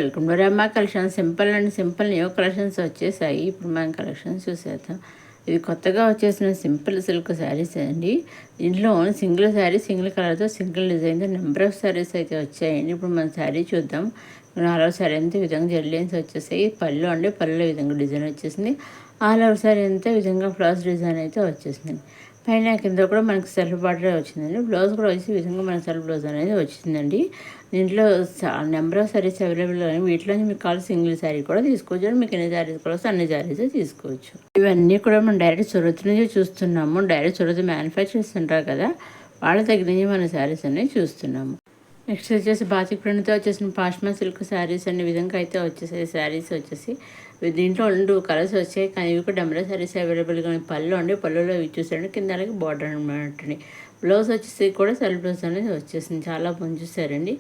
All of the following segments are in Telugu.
వెల్కమ్ టు రమ్మ collections. Simple and simple new collections వచ్చేసాయి. ఇప్పుడు మనం కలెక్షన్స్ చూసేద్దాం. ఇది కొత్తగా వచ్చేసిన సింపుల్ సిల్క్ శారీస్ అండి. ఇంట్లో సింగిల్ శారీ సింగిల్ కలర్తో సింగిల్ డిజైన్తో నెంబర్ ఆఫ్ శారీస్ అయితే వచ్చాయండి. ఇప్పుడు మన శారీ చూద్దాం. 4వ శారీ అంతా ఈ విధంగా జెర్లైన్స్ వచ్చేసాయి. పళ్ళు అండి, పళ్ళులో ఈ విధంగా డిజైన్ వచ్చేసింది. 6వ శారీ అంతా ఈ విధంగా ఫ్లవర్స్ డిజైన్ అయితే వచ్చేసింది. పైన కింద కూడా మనకి సెల్ఫ్ బార్డర్ వచ్చిందండి. బ్లౌజ్ కూడా వచ్చి ఈ విధంగా మన సెల్ఫ్ బ్లౌజ్ అనేది వచ్చిందండి. దీంట్లో నెంబర్ ఆఫ్ శారీస్ అవైలబుల్ కానీ వీటిలో మీకు కావాలి సింగిల్ శారీ కూడా తీసుకోవచ్చు. మీకు ఎన్ని శారీస్ కూడా అన్ని శారీస్ తీసుకోవచ్చు. ఇవన్నీ కూడా మనం డైరెక్ట్ సూరత్ నుంచి చూస్తున్నాము. డైరెక్ట్ సూరత్ మ్యానుఫ్యాక్చర్స్ ఉంటారు కదా, వాళ్ళ దగ్గర నుంచి మన శారీస్ అనేవి చూస్తున్నాము. నెక్స్ట్ వచ్చేసి బాతిక్ ప్రింట్తో వచ్చేసిన పాష్మా సిల్క్ శారీస్ అనే విధంగా అయితే వచ్చేసాయి. శారీస్ వచ్చేసి దీంట్లో 2 కలర్స్ వచ్చాయి, కానీ ఇవి కూడా నెంబర్ శారీస్ అవైలబుల్గా పళ్ళు అండి. పళ్ళులో ఇవి చూసారండి, కింద అలాగే బార్డర్ అనమాట. బ్లౌజ్ వచ్చేసి కూడా సెల్ఫ్ బ్లౌజ్ అనేది వచ్చేసింది. చాలా బాగుంది చూసారండి.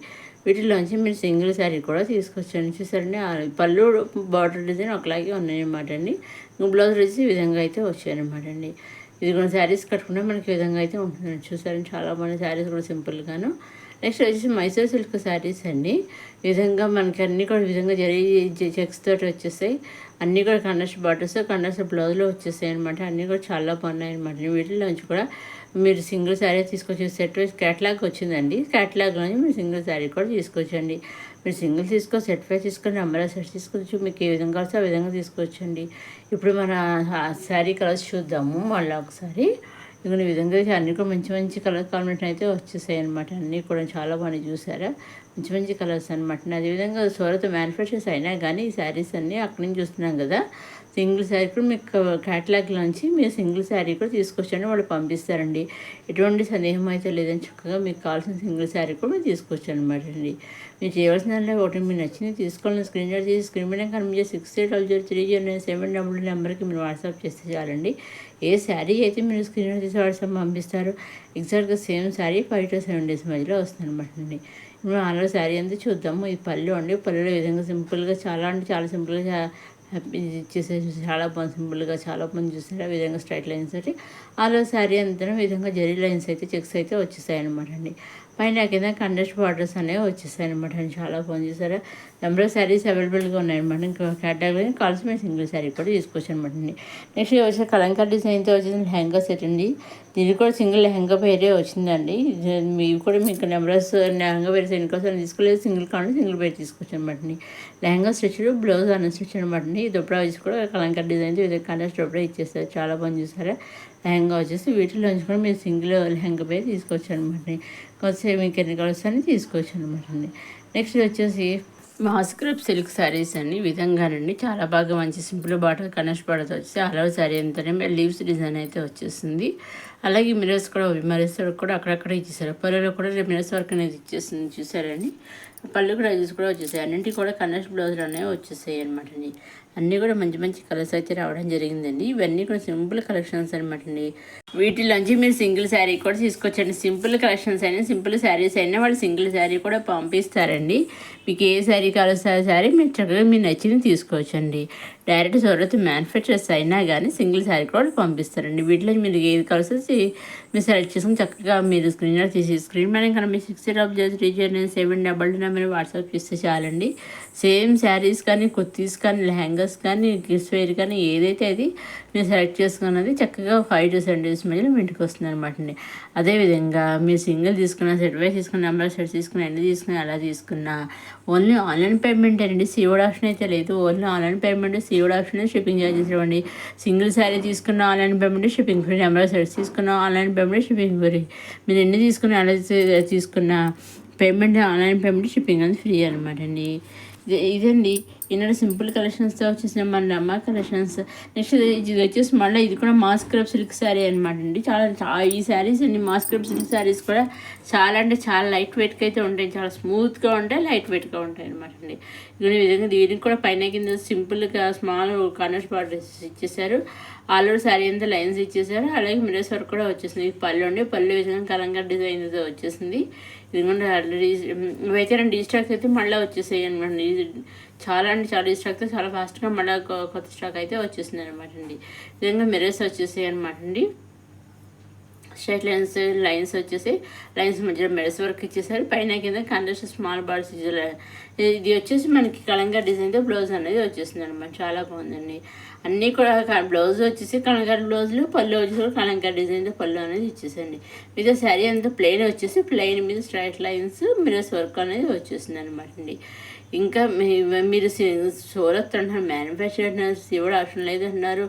వీటిలోంచి మీరు సింగిల్ శారీ కూడా తీసుకొచ్చాను చూసారండి. పళ్ళు బార్డర్ డిజైన్ ఒకలాగే ఉన్నాయన్నమాట అండి. బ్లౌజ్ వచ్చి ఈ విధంగా అయితే వచ్చాయన్నమాట అండి. ఇది కూడా శారీస్ కట్టుకుంటే మనకి ఈ విధంగా అయితే ఉంటుందండి. చూసారండి, చాలా బాగుంది శారీస్ కూడా సింపుల్గాను. నెక్స్ట్ వచ్చేసి మైసూర్ సిల్క్ శారీస్ అండి. ఈ విధంగా మనకి అన్నీ కూడా ఈ విధంగా చెక్స్ తోటి వచ్చేసాయి. అన్నీ కూడా కండస్ బార్డర్స్, కండస్ బ్లౌజ్లో వచ్చేసాయి అనమాట. అన్నీ కూడా చాలా బాగున్నాయి అనమాట. వీటిలోంచి కూడా మీరు సింగిల్ శారీ తీసుకొచ్చి సెట్ వైజ్ క్యాటలాగ్ వచ్చిందండి. క్యాటలాగ్లోంచి మీరు సింగిల్ శారీ కూడా తీసుకొచ్చండి. మీరు సింగిల్ సెట్ వైజ్ తీసుకొని నెంబర్ సెట్ తీసుకోవచ్చు. మీకు ఏ విధంగా వస్తే ఆ విధంగా తీసుకోవచ్చండి. ఇప్పుడు మన శారీ కలర్స్ చూద్దాము మళ్ళీ ఒకసారి. ఈ విధంగా అన్నీ కూడా మంచి మంచి కలర్ కాంబినేషన్ అయితే వచ్చేసాయి అనమాట. అన్నీ కూడా చాలా బాగా చూసారా, మంచి మంచి కలర్స్ అనమాట. అదేవిధంగా సూరత్ మ్యానుఫ్యాక్చర్స్ అయినా కానీ ఈ శారీస్ అన్నీ అక్కడి నుంచి చూస్తున్నాం కదా. సింగిల్ శారీ కూడా మీకు క్యాటలాగ్లోంచి మీరు సింగిల్ శారీ కూడా తీసుకొచ్చండి, వాళ్ళు పంపిస్తారండి. ఎటువంటి సందేహం అయితే లేదని చక్కగా మీకు కావాల్సిన సింగిల్ శారీ కూడా మీరు తీసుకోవచ్చు అనమాట అండి. మీరు చేయవలసిన ఒకటి మీరు నచ్చింది తీసుకోవాలని స్క్రీన్ షాట్ చేసి స్క్రీన్ మీద కనిపించే 68003097 నెంబర్కి మీరు వాట్సాప్ చేస్తే చాలండి. ఏ శారీ అయితే మీరు స్క్రీన్ షాట్ చేసి వాట్సాప్ పంపిస్తారు, ఎగ్జాక్ట్గా సేమ్ శారీ 5 to 7 days మధ్యలో వస్తుంది అనమాట అండి. ఇప్పుడు ఆలో శారీ అంతా చూద్దాము. ఈ పళ్ళు అండి, పళ్ళులో ఈ విధంగా సింపుల్గా చాలా అంటే చాలా సింపుల్గా ఇచ్చేసేసి చాలా బాగుంది. సింపుల్గా చాలా బాగుంది చూసారు. ఆ విధంగా స్ట్రైట్ లైన్స్ తోటి ఆలో శారీ అంతా ఈ విధంగా జరీ లైన్స్ అయితే చెక్స్ అయితే వచ్చేసాయి అనమాట అండి. పైన కింద కండస్ట్ బార్డర్స్ అనేవి వచ్చేసాయి అనమాట అండి. చాలా బాగుంది చూసారా. నెంబర్ ఆఫ్ శారీస్ అవైలబుల్గా ఉన్నాయన్నమాట. ఇంకా క్యాటలాగ్ కాల్సి మేము సింగిల్ శారీ కూడా తీసుకోవచ్చు అనమాట అండి. నెక్స్ట్ వచ్చే కలంకారీ డిజైన్తో వచ్చిన లెహంగా సెట్ అండి. దీనికి కూడా సింగిల్ లెహంగా పేరే వచ్చిందండి. ఇవి కూడా మీకు నెంబర్స్ లెహంగా పేరు ఎన్నికోసం తీసుకోలేదు, సింగిల్ కావాలి సింగిల్ పేరు తీసుకోవచ్చు అనమాట అండి. లెహంగా స్టిచ్డ్, బ్లౌజ్ అన్స్టిచ్ అనమాట అండి. దుప్పడా వచ్చి కూడా కలంకారీ డిజైన్తో ఇది కండస్ట్ దుప్పడా ఇచ్చేస్తారు. చాలా బాగుంది చూసారా. లెహంగా వచ్చేసి వీటిలోంచి కూడా మీరు సింగిల్ లెహంగా పేరు తీసుకోవచ్చు అనమాట. కొంచెం మీకు ఎన్ని కలర్స్ అని తీసుకోవచ్చు అనమాట అండి. నెక్స్ట్ వచ్చేసి మాస్క్రబ్ సిల్క్ శారీస్ అండి. ఈ విధంగానండి చాలా బాగా మంచి సింపుల్ బాటర్ కనెక్ట్ బార్డర్తో వచ్చేసి అలవ్ శారీ అంతానే లీవ్స్ డిజైన్ అయితే వచ్చేసింది. అలాగే మిరర్స్ కూడా అక్కడక్కడ ఇచ్చేసారు. పళ్ళులో కూడా మిరర్స్ వర్క్ అనేది ఇచ్చేసింది చూసారండి. పళ్ళు కూడా కూడా వచ్చేసాయి. అన్నింటికి కూడా కనెక్ట్ బ్లౌజులు అనేవి వచ్చేసాయి అనమాట అండి. అన్నీ కూడా మంచి మంచి కలర్స్ అయితే రావడం జరిగిందండి. ఇవన్నీ కూడా సింపుల్ కలెక్షన్స్ అనమాట అండి. వీటిలోంచి మీరు సింగిల్ శారీ కూడా తీసుకొచ్చండి. సింపుల్ కలెక్షన్స్ అయినా సింపుల్ శారీస్ అయినా వాళ్ళు సింగిల్ శారీ కూడా పంపిస్తారండి. మీకు ఏ శారీ కావాల్సిన శారీ మీరు చక్కగా మీరు నచ్చింది తీసుకోవచ్చండి. డైరెక్ట్ సూరత్ మ్యానుఫ్యాక్చర్స్ అయినా కానీ సింగిల్ శారీ కూడా పంపిస్తారండి. వీటిలో మీరు ఏది కావాల్సి మీరు సెలెక్ట్ చేసుకుని చక్కగా మీరు స్క్రీన్ షాట్ తీసి స్క్రీన్ మీద కన్నా మీరు 68003097 నెంబర్ వాట్సాప్ చేస్తే చాలండి. సేమ్ శారీస్ కానీ, కుర్తీస్ కానీ, లెహంగాస్ కానీ, కిడ్స్ వేర్ కానీ ఏదైతే అది మీరు సెలెక్ట్ చేసుకున్నది చక్కగా 5 to 7 days మధ్యలో మీ ఇంటికి వస్తుంది అనమాట అండి. అదేవిధంగా మీరు సింగిల్ తీసుకున్న, సెట్ వైజ్ తీసుకున్న, నెంబర్ సెట్ తీసుకున్న, ఎన్ని తీసుకున్న అలా తీసుకున్నా ఓన్లీ ఆన్లైన్ పేమెంట్ అండి. సీఓడ్ ఆప్షన్ అయితే లేదు. Only online payment, COD option, shipping charges ఇవ్వండి. సింగిల్ శారీ తీసుకున్న online payment, shipping free. Number sets తీసుకున్న ఆన్లైన్ పేమెంట్, షిప్పింగ్ ఫ్రీ. మీరు ఎన్ని తీసుకున్న అలా తీసుకున్న పేమెంట్ ఆన్లైన్ పేమెంట్, షిప్పింగ్ అనేది ఫ్రీ అనమాట అండి. ఇదండి ఈనాడు సింపుల్ కలెక్షన్స్తో వచ్చేసిన మన రమ్మ కలెక్షన్స్. నెక్స్ట్ ఇది వచ్చేసి మళ్ళీ ఇది కూడా మాస్క్రబ్ సిల్క్ శారీ అనమాట అండి. చాలా ఈ శారీస్ అండి మాస్క్రబ్ సిల్క్ శారీస్ కూడా చాలా అంటే చాలా లైట్ వెయిట్గా అయితే ఉంటాయి. చాలా స్మూత్గా ఉంటాయి, లైట్ వెయిట్గా ఉంటాయి అనమాట అండి. ఈ విధంగా దీనికి కూడా పైన కింద సింపుల్గా స్మాల్ కనర్స్ బార్డర్స్ ఇచ్చేసారు. ఆల్ ఓవర్ శారీ అంతా లైన్స్ ఇచ్చేసారు. అలాగే మిరర్స్ వర్క్ కూడా వచ్చేసింది. పళ్ళు అండి, పళ్ళు విధంగా కలంకారీ డిజైన్తో వచ్చేసింది. ఇదిగోండి ఇవైతే 2 స్టాక్స్ అయితే మళ్ళీ వచ్చేసాయి అనమాట. చాలా అంటే చాలా స్టాక్ చాలా ఫాస్ట్గా మళ్ళీ కొత్త స్టాక్ అయితే వచ్చేసింది అనమాట అండి. విధంగా మిరర్స్ వచ్చేసాయి అనమాట అండి. స్ట్రైట్ లైన్స్ వచ్చేసి లైన్స్ మధ్యలో మెడస్ వర్క్ ఇచ్చేసారు. పైన కింద కాంట్రాస్ట్ స్మాల్ బార్డర్స్ ఇచ్చారు. ఇది వచ్చేసి మనకి కలంకారీ డిజైన్తో బ్లౌజ్ అనేది వచ్చేస్తుంది అనమాట. చాలా బాగుందండి. అన్నీ కూడా బ్లౌజ్ వచ్చేసి కలంకారీ బ్లౌజులు, పళ్ళు వచ్చేసి కలంకారీ డిజైన్తో పళ్ళు అనేది ఇచ్చేసండి. మీద శారీ అంతా ప్లెయిన్ వచ్చేసి ప్లెయిన్ మీద స్ట్రైట్ లైన్స్ మిరర్స్ వర్క్ అనేది వచ్చేస్తుంది అనమాట అండి. ఇంకా మీరు సూరత్ అంటున్నారు, మ్యానుఫ్యాక్చర్ అంటున్నారు, శివుడు ఆప్షన్ లేదు అంటున్నారు.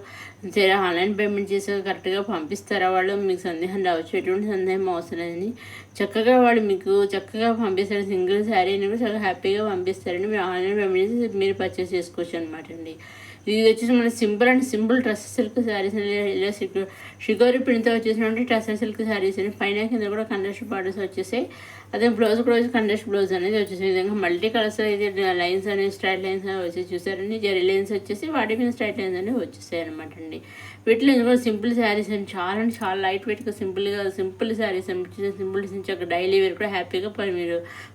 సరే ఆన్లైన్ పేమెంట్ చేసి కరెక్ట్గా పంపిస్తారా వాళ్ళు? మీకు సందేహం రావచ్చు. ఎటువంటి సందేహం అవసరం లేదని చక్కగా వాళ్ళు మీకు చక్కగా పంపిస్తారు. సింగిల్ శారీని కూడా చాలా హ్యాపీగా పంపిస్తారండి. మీరు ఆన్లైన్ పేమెంట్ చేసి మీరు పర్చేస్ చేసుకోవచ్చు అనమాట అండి. ఇది వచ్చేసి మన simple and simple dress silk saris ఇలా షిగోరి ప్రింట్తో వచ్చేసినటువంటి డ్రెస్ సిల్క్ శారీస్ అని పైన కింద కూడా కండస్ట్ బార్డర్స్ వచ్చేసాయి. అదే బ్లౌజ్ కూడా కండస్ట్ బ్లౌజ్ అనేది వచ్చేసి విధంగా మల్టీ కలర్స్ అయితే లైన్స్ అనేవి స్ట్రైట్ లైన్స్ అనేవి వచ్చేసి చూసారండి. జరీ లైన్స్ వచ్చేసి వాటి మీద స్ట్రైట్ లైన్స్ అనేవి వచ్చేసాయి అనమాట అండి. వీటిలో కూడా సింపుల్ శారీస్ అండి. చాలా లైట్ వెయిట్గా సింపుల్ శారీస్ సింపుల్ చక్కగా డైలీ వేర్ కూడా హ్యాపీగా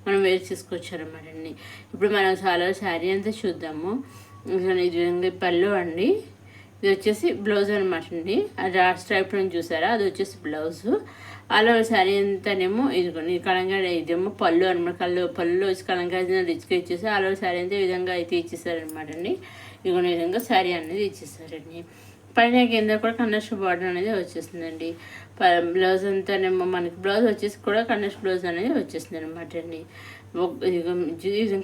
మనం వేర్ చేసుకోవచ్చు అనమాట అండి. ఇప్పుడు మనం చాలా శారీ అంతా చూద్దాము. ఇది విధంగా పళ్ళు అండి. ఇది వచ్చేసి బ్లౌజ్ అనమాట అండి. అది స్ట్రైప్ నుంచి చూసారా, అది వచ్చేసి బ్లౌజు. అలా శారీ అంతానేమో ఇదిగోండి కలంకారీ, ఇదేమో పళ్ళు అనమాట. పళ్ళు వచ్చి కలంకారీ రిచ్గా ఇచ్చేసి అలా శారీ అంతా ఈ విధంగా అయితే ఇచ్చేసారనమాట అండి. ఇదిగోని విధంగా శారీ అనేది ఇచ్చేసారండి. పైన కింద కూడా కండస్ట్ బార్డర్ అనేది వచ్చేస్తుందండి. బ్లౌజ్ అంతానేమో మనకి బ్లౌజ్ వచ్చేసి కూడా కండస్ట్ బ్లౌజ్ అనేది వచ్చేస్తుంది అనమాట అండి.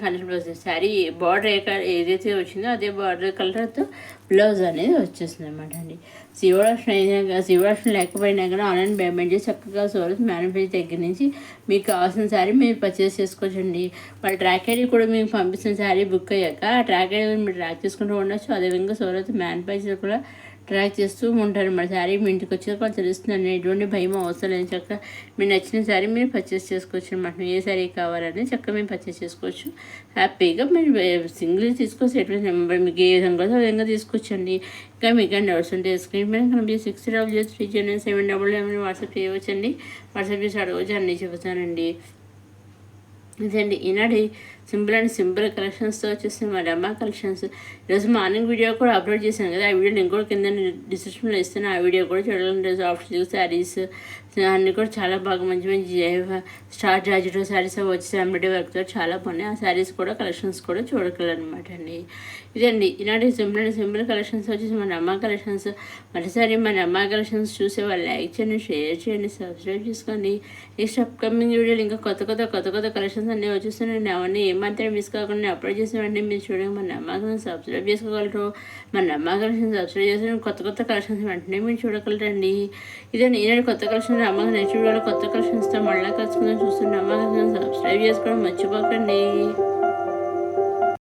కండస్ట్ బ్లౌజ్ శారీ బార్డర్ ఏదైతే వచ్చిందో అదే బార్డర్ కలర్తో బ్లౌజ్ అనేది వచ్చేస్తుంది అనమాట అండి. శివరాష్ట్రం లేకపోయినా కూడా ఆన్లైన్ పేమెంట్ చేసి చక్కగా సూరత్ మ్యానుఫ్యాక్చర్ దగ్గర నుంచి మీకు కావాల్సిన శారీ మీరు పర్చేస్ చేసుకోవచ్చండి. వాళ్ళ ట్రాక్ ఐడి కూడా మీకు పంపిస్తున్న శారీ బుక్ అయ్యాక ఆ ట్రాక్ ఐడి మీరు ట్రాక్ చేసుకుంటూ ఉండొచ్చు. అదేవిధంగా సూరత్ మ్యానుఫ్యాక్చర్ కూడా ట్రాక్ చేస్తూ ఉంటారు అన్నమాట. శారీ మీ ఇంటికి వచ్చాక వాళ్ళు తెలుస్తుందండి. ఎటువంటి భయం అవసరం లేదు. చక్కగా మీరు నచ్చిన శారీ మీరు పర్చేస్ చేసుకోవచ్చు అనమాట. ఏ శారీ కావాలని చక్కగా మేము పర్చేస్ చేసుకోవచ్చు. హ్యాపీగా మీరు సింగిల్ తీసుకోవచ్చు. ఎటువంటి నెంబర్ మీకు ఏ విధంగా ఆ విధంగా తీసుకోవచ్చండి. ఇంకా మీకు డౌట్స్ ఉంటే స్క్రీన్ పైన కనిపి 60003979 వాట్సాప్ చేయవచ్చండి. వాట్సాప్ చేసి అడగవచ్చు, అన్నీ చెబుతానండి. ఇదండి ఈనాడు సింపుల్ అండ్ సింపుల్ కలెక్షన్స్తో వచ్చేసి మా రమా కలెక్షన్స్. ఈరోజు మార్నింగ్ వీడియో కూడా అప్లోడ్ చేశాను కదా, ఆ వీడియో నేను కూడా కింద డిస్క్రిప్షన్లో ఇస్తాను. ఆ వీడియో కూడా చూడాలంటే సాఫ్ట్ సిల్క్ శారీస్ అన్నీ కూడా చాలా బాగా మంచి స్టార్ జార్జెట్ శారీస్ వచ్చేసి ఎంబ్రాయిడరీ వర్క్తో చాలా బాగున్నాయి. ఆ శారీస్ కూడా కలెక్షన్స్ కూడా చూడగలనమాట అండి. ఇదండి ఈనాటి సింపుల్ అండ్ సింపుల్ కలెక్షన్స్ వచ్చేసి మన అమ్మ కలెక్షన్స్. మరోసారి మన అమ్మ కలెక్షన్స్ చూసే వాళ్ళు లైక్ చేయండి, షేర్ చేయండి, సబ్స్క్రైబ్ చేసుకోండి. నెక్స్ట్ అప్కమింగ్ వీడియోలు ఇంకా కొత్త కలెక్షన్స్ అన్నీ వచ్చేస్తున్నాయండి. అవన్నీ ఏమాత్రం మిస్ కాకుండా అప్లోడ్ చేసిన వెంటనే మీరు చూడండి మన నమ్మకం సబ్స్క్రైబ్ చేసుకోగలరు. మన నమ్మకం సబ్స్క్రైబ్ చేసిన కొత్త కలెక్షన్స్ వెంటనే మీరు చూడగలరండి. ఇదండి ఈనాడు కొత్త కలెక్షన్స్ నమ్మకం నెక్స్ట్ వీడియోలో కొత్త కలెక్షన్స్తో మళ్ళీ కలుసుకుందాం. చూస్తున్న నమ్మకం సబ్స్క్రైబ్ చేసుకోవడం మర్చిపోకండి.